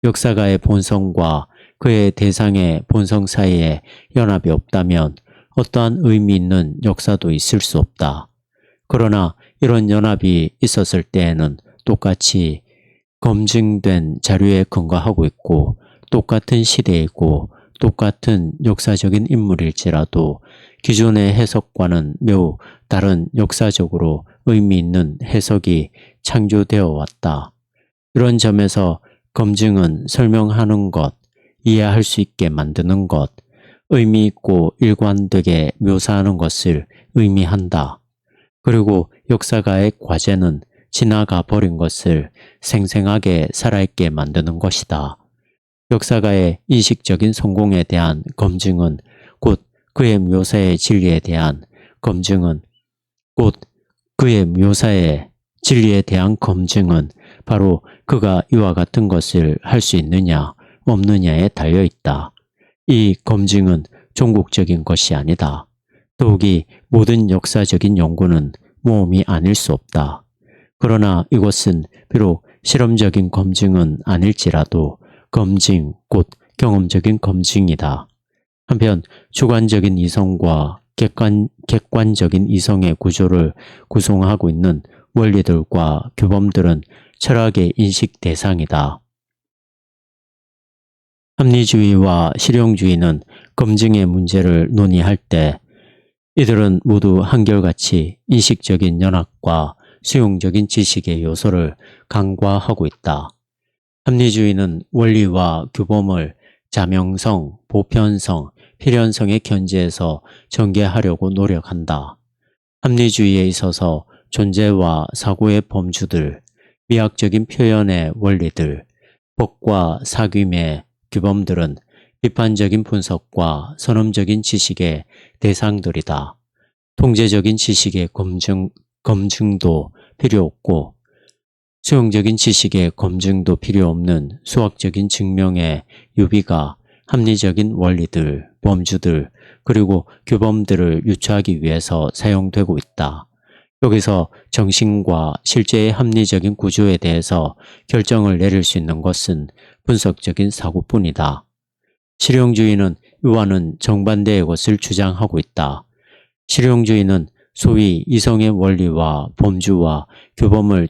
역사가의 본성과 그의 대상의 본성 사이에 연합이 없다면 어떠한 의미 있는 역사도 있을 수 없다. 그러나 이런 연합이 있었을 때에는 똑같이 검증된 자료에 근거하고 있고 똑같은 시대이고 똑같은 역사적인 인물일지라도 기존의 해석과는 매우 다른 역사적으로 의미 있는 해석이 창조되어 왔다. 이런 점에서 검증은 설명하는 것, 이해할 수 있게 만드는 것, 의미 있고 일관되게 묘사하는 것을 의미한다. 그리고 역사가의 과제는 지나가 버린 것을 생생하게 살아있게 만드는 것이다. 역사가의 인식적인 성공에 대한 검증은 곧 그의 묘사의 진리에 대한 검증은 바로 그가 이와 같은 것을 할 수 있느냐 없느냐에 달려있다. 이 검증은 종국적인 것이 아니다. 더욱이 모든 역사적인 연구는 모험이 아닐 수 없다. 그러나 이것은 비록 실험적인 검증은 아닐지라도 검증, 곧 경험적인 검증이다. 한편 주관적인 이성과 객관적인 이성의 구조를 구성하고 있는 원리들과 규범들은 철학의 인식 대상이다. 합리주의와 실용주의는 검증의 문제를 논의할 때 이들은 모두 한결같이 인식적인 연합과 수용적인 지식의 요소를 간과하고 있다. 합리주의는 원리와 규범을 자명성, 보편성, 필연성의 견지에서 전개하려고 노력한다. 합리주의에 있어서 존재와 사고의 범주들, 미학적인 표현의 원리들, 법과 사귐의 규범들은 비판적인 분석과 선험적인 지식의 대상들이다. 통제적인 지식의 검증도 필요 없고 수용적인 지식의 검증도 필요 없는 수학적인 증명의 유비가 합리적인 원리들, 범주들, 그리고 규범들을 유추하기 위해서 사용되고 있다. 여기서 정신과 실제의 합리적인 구조에 대해서 결정을 내릴 수 있는 것은 분석적인 사고뿐이다. 실용주의는 이와는 정반대의 것을 주장하고 있다. 실용주의는 소위 이성의 원리와 범주와 규범을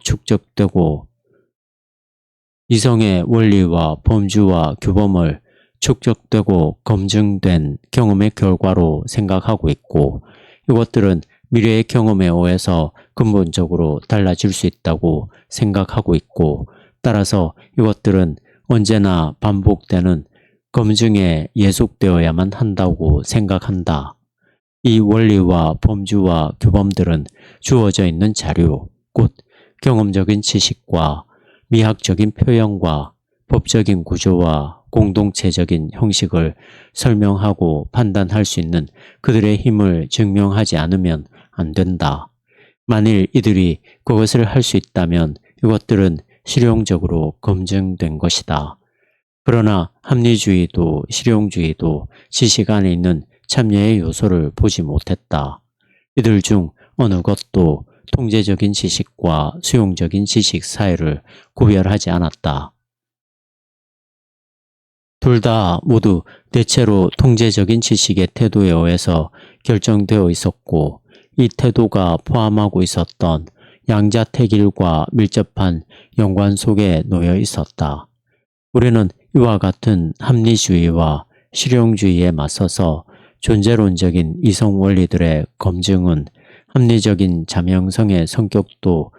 축적되고 검증된 경험의 결과로 생각하고 있고 이것들은 미래의 경험에 의해서 근본적으로 달라질 수 있다고 생각하고 있고 따라서 이것들은 언제나 반복되는 검증에 예속되어야만 한다고 생각한다. 이 원리와 범주와 규범들은 주어져 있는 자료, 곧 경험적인 지식과 미학적인 표현과 법적인 구조와 공동체적인 형식을 설명하고 판단할 수 있는 그들의 힘을 증명하지 않으면 안 된다. 만일 이들이 그것을 할 수 있다면 이것들은 실용적으로 검증된 것이다. 그러나 합리주의도 실용주의도 지식 안에 있는 참여의 요소를 보지 못했다. 이들 중 어느 것도 통제적인 지식과 수용적인 지식 사이를 구별하지 않았다. 둘 다 모두 대체로 통제적인 지식의 태도에 의해서 결정되어 있었고 이 태도가 포함하고 있었던 양자택일과 밀접한 연관 속에 놓여 있었다. 우리는 이와 같은 합리주의와 실용주의에 맞서서 존재론적인 이성 원리들의 검증은 합리적인 자명성의 성격도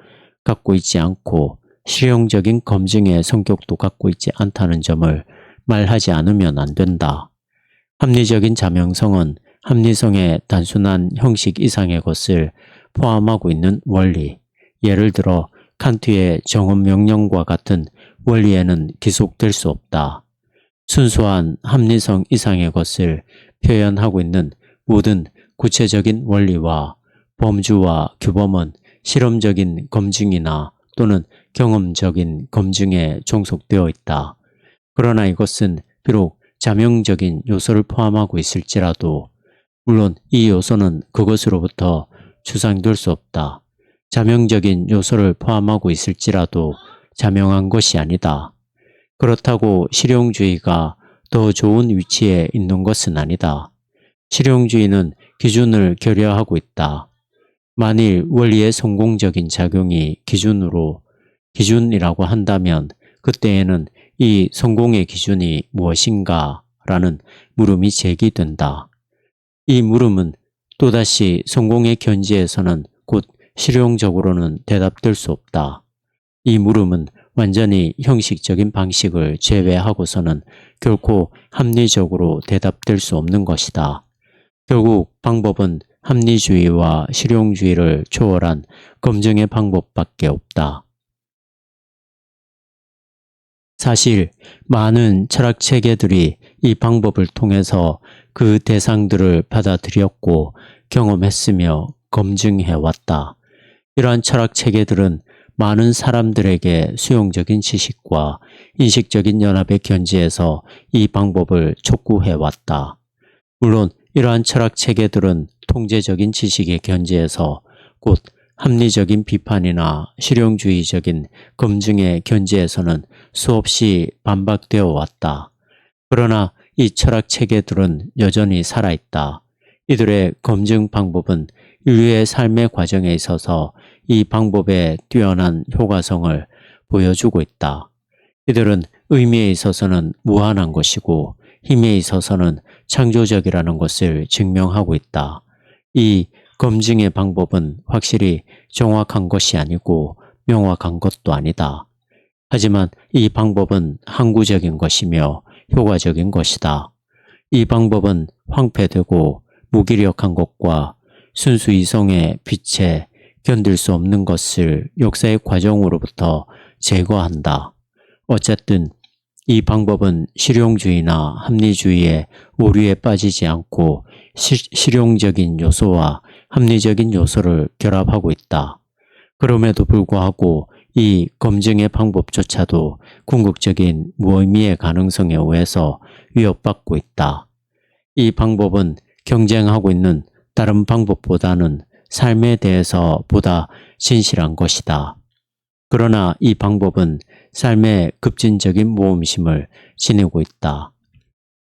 갖고 있지 않고 실용적인 검증의 성격도 갖고 있지 않다는 점을 말하지 않으면 안 된다. 합리적인 자명성은 합리성의 단순한 형식 이상의 것을 포함하고 있는 원리, 예를 들어 칸트의 정언명령과 같은 원리에는 기속될 수 없다. 순수한 합리성 이상의 것을 표현하고 있는 모든 구체적인 원리와 범주와 규범은 실험적인 검증이나 또는 경험적인 검증에 종속되어 있다. 그러나 이것은 비록 자명적인 요소를 포함하고 있을지라도 물론 이 요소는 그것으로부터 추상될 수 없다. 자명적인 요소를 포함하고 있을지라도 자명한 것이 아니다. 그렇다고 실용주의가 더 좋은 위치에 있는 것은 아니다. 실용주의는 기준을 결여하고 있다. 만일 원리의 성공적인 작용이 기준이라고 한다면 그때에는 이 성공의 기준이 무엇인가 라는 물음이 제기된다. 이 물음은 또다시 성공의 견지에서는 곧 실용적으로는 대답될 수 없다. 이 물음은 완전히 형식적인 방식을 제외하고서는 결코 합리적으로 대답될 수 없는 것이다. 결국 방법은 합리주의와 실용주의를 초월한 검증의 방법밖에 없다. 사실 많은 철학 체계들이 이 방법을 통해서 그 대상들을 받아들였고 경험했으며 검증해왔다. 이러한 철학 체계들은 많은 사람들에게 수용적인 지식과 인식적인 연합의 견지에서 이 방법을 촉구해왔다. 물론 이러한 철학 체계들은 통제적인 지식의 견지에서 곧 합리적인 비판이나 실용주의적인 검증의 견지에서는 수없이 반박되어 왔다. 그러나 이 철학 체계들은 여전히 살아있다. 이들의 검증 방법은 인류의 삶의 과정에 있어서 이 방법의 뛰어난 효과성을 보여주고 있다. 이들은 의미에 있어서는 무한한 것이고 힘에 있어서는 창조적이라는 것을 증명하고 있다. 이 검증의 방법은 확실히 정확한 것이 아니고 명확한 것도 아니다. 하지만 이 방법은 항구적인 것이며 효과적인 것이다. 이 방법은 황폐되고 무기력한 것과 순수 이성의 빛에 견딜 수 없는 것을 역사의 과정으로부터 제거한다. 어쨌든 이 방법은 실용주의나 합리주의의 오류에 빠지지 않고 실용적인 요소와 합리적인 요소를 결합하고 있다. 그럼에도 불구하고 이 검증의 방법조차도 궁극적인 무의미의 가능성에 의해서 위협받고 있다. 이 방법은 경쟁하고 있는 다른 방법보다는 삶에 대해서 보다 진실한 것이다. 그러나 이 방법은 삶의 급진적인 모험심을 지니고 있다.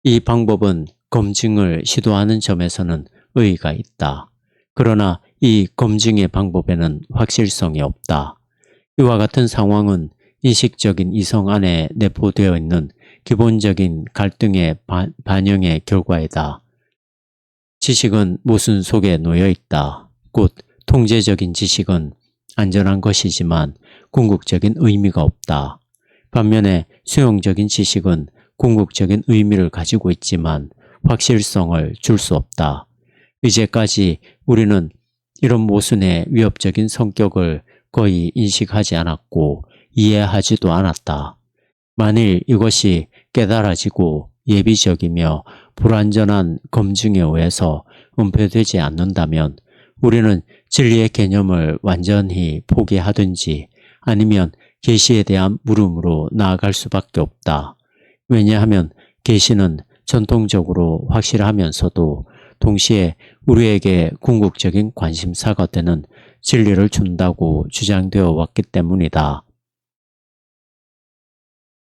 이 방법은 검증을 시도하는 점에서는 의의가 있다. 그러나 이 검증의 방법에는 확실성이 없다. 이와 같은 상황은 인식적인 이성 안에 내포되어 있는 기본적인 갈등의 반영의 결과이다. 지식은 모순 속에 놓여 있다. 곧 통제적인 지식은 안전한 것이지만 궁극적인 의미가 없다. 반면에 수용적인 지식은 궁극적인 의미를 가지고 있지만 확실성을 줄 수 없다. 이제까지 우리는 이런 모순의 위협적인 성격을 거의 인식하지 않았고 이해하지도 않았다. 만일 이것이 깨달아지고 예비적이며 불완전한 검증에 의해서 은폐되지 않는다면 우리는 진리의 개념을 완전히 포기하든지 아니면 계시에 대한 물음으로 나아갈 수밖에 없다. 왜냐하면 계시는 전통적으로 확실하면서도 동시에 우리에게 궁극적인 관심사가 되는 진리를 준다고 주장되어 왔기 때문이다.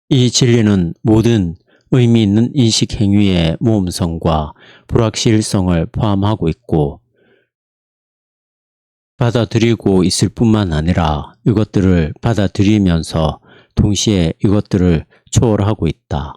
이 진리는 모든 의미 있는 인식 행위의 모험성과 불확실성을 포함하고 있고 받아들이고 있을 뿐만 아니라 이것들을 받아들이면서 동시에 이것들을 초월하고 있다.